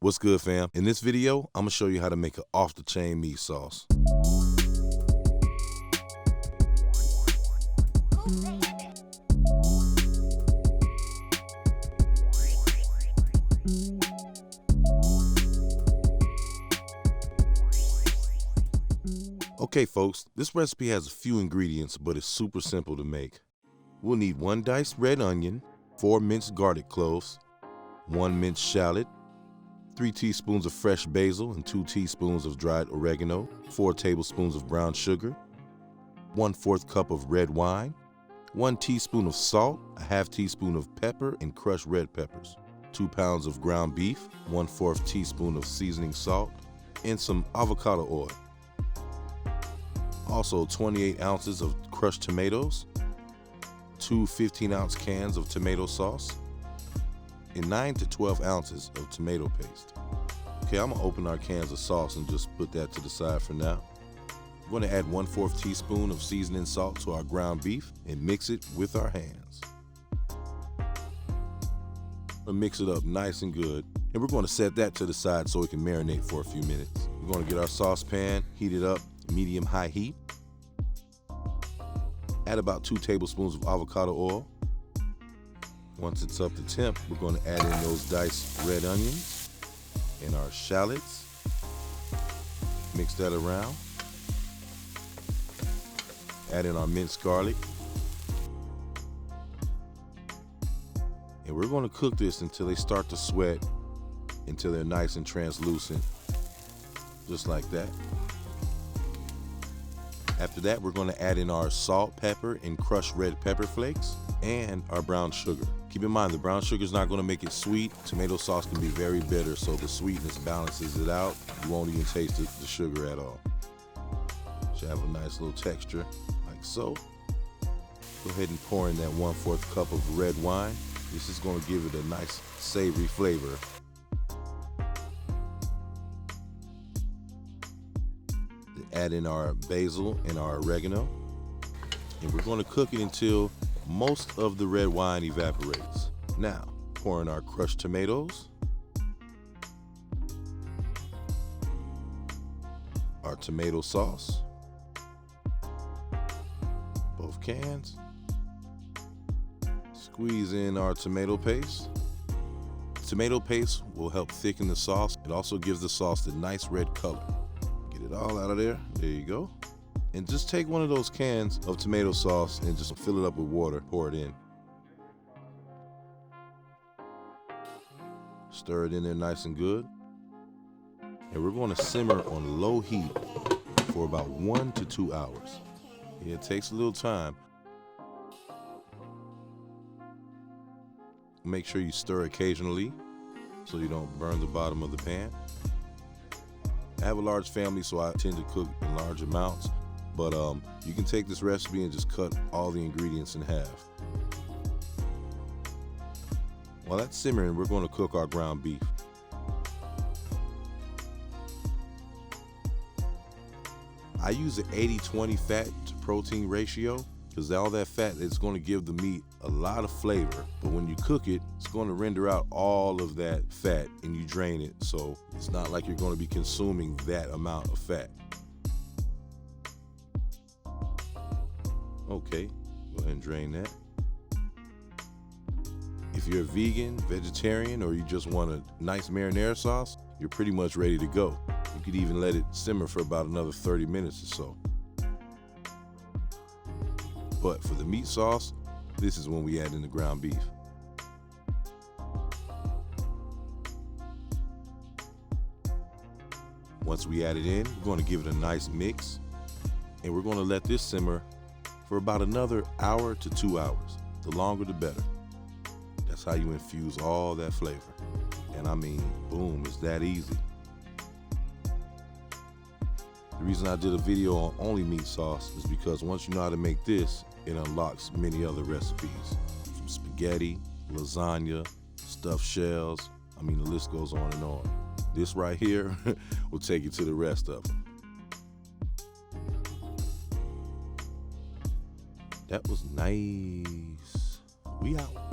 What's good, fam? In this video, I'm gonna show you how to make an off-the-chain meat sauce. Okay, folks, this recipe has a few ingredients, but it's super simple to make. We'll need 1 diced red onion, 4 minced garlic cloves, 1 minced shallot, 3 teaspoons of fresh basil and 2 teaspoons of dried oregano, 4 tablespoons of brown sugar, 1/4 cup of red wine, 1 teaspoon of salt, a half teaspoon of pepper and crushed red peppers, 2 pounds of ground beef, 1/4 teaspoon of seasoning salt, and some avocado oil. Also 28 ounces of crushed tomatoes, 2 15-ounce cans of tomato sauce, and 9 to 12 ounces of tomato paste. Okay, I'm gonna open our cans of sauce and just put that to the side for now. I'm gonna add 1/4 teaspoon of seasoning salt to our ground beef and mix it with our hands. We'll mix it up nice and good, and we're gonna set that to the side so it can marinate for a few minutes. We're gonna get our saucepan heated up, medium-high heat. Add about 2 tablespoons of avocado oil. Once it's up to temp, we're going to add in those diced red onions and our shallots. Mix that around. Add in our minced garlic. And we're going to cook this until they start to sweat, until they're nice and translucent, just like that. After that, we're going to add in our salt, pepper, and crushed red pepper flakes, and our brown sugar. Keep in mind, the brown sugar is not going to make it sweet. Tomato sauce can be very bitter, so the sweetness balances it out. You won't even taste the sugar at all. Should have a nice little texture, like so. Go ahead and pour in that 1/4 cup of red wine. This is going to give it a nice savory flavor. Add in our basil and our oregano, and we're going to cook it until most of the red wine evaporates. Now, pour in our crushed tomatoes, our tomato sauce, both cans. Squeeze in our tomato paste. Tomato paste will help thicken the sauce. It also gives the sauce the nice red color. Get it all out of there. There you go. And just take one of those cans of tomato sauce and just fill it up with water. Pour it in. Stir it in there nice and good. And we're going to simmer on low heat for about 1 to 2 hours. Yeah, it takes a little time. Make sure you stir occasionally so you don't burn the bottom of the pan. I have a large family, so I tend to cook in large amounts, but you can take this recipe and just cut all the ingredients in half. While that's simmering, we're going to cook our ground beef. I use an 80-20 fat to protein ratio because all that fat is going to give the meat a lot of flavor, but when you cook it, it's going to render out all of that fat and you drain it, so it's not like you're going to be consuming that amount of fat. Okay, go ahead and drain that. If you're a vegan, vegetarian, or you just want a nice marinara sauce, you're pretty much ready to go. You could even let it simmer for about another 30 minutes or so. But for the meat sauce, this is when we add in the ground beef. Once we add it in, we're going to give it a nice mix, and we're going to let this simmer for about another hour to 2 hours. The longer, the better. That's how you infuse all that flavor. And I mean, boom, it's that easy. The reason I did a video on only meat sauce is because once you know how to make this, it unlocks many other recipes. From spaghetti, lasagna, stuffed shells, I mean, the list goes on and on. This right here will take you to the rest of them. That was nice. We out.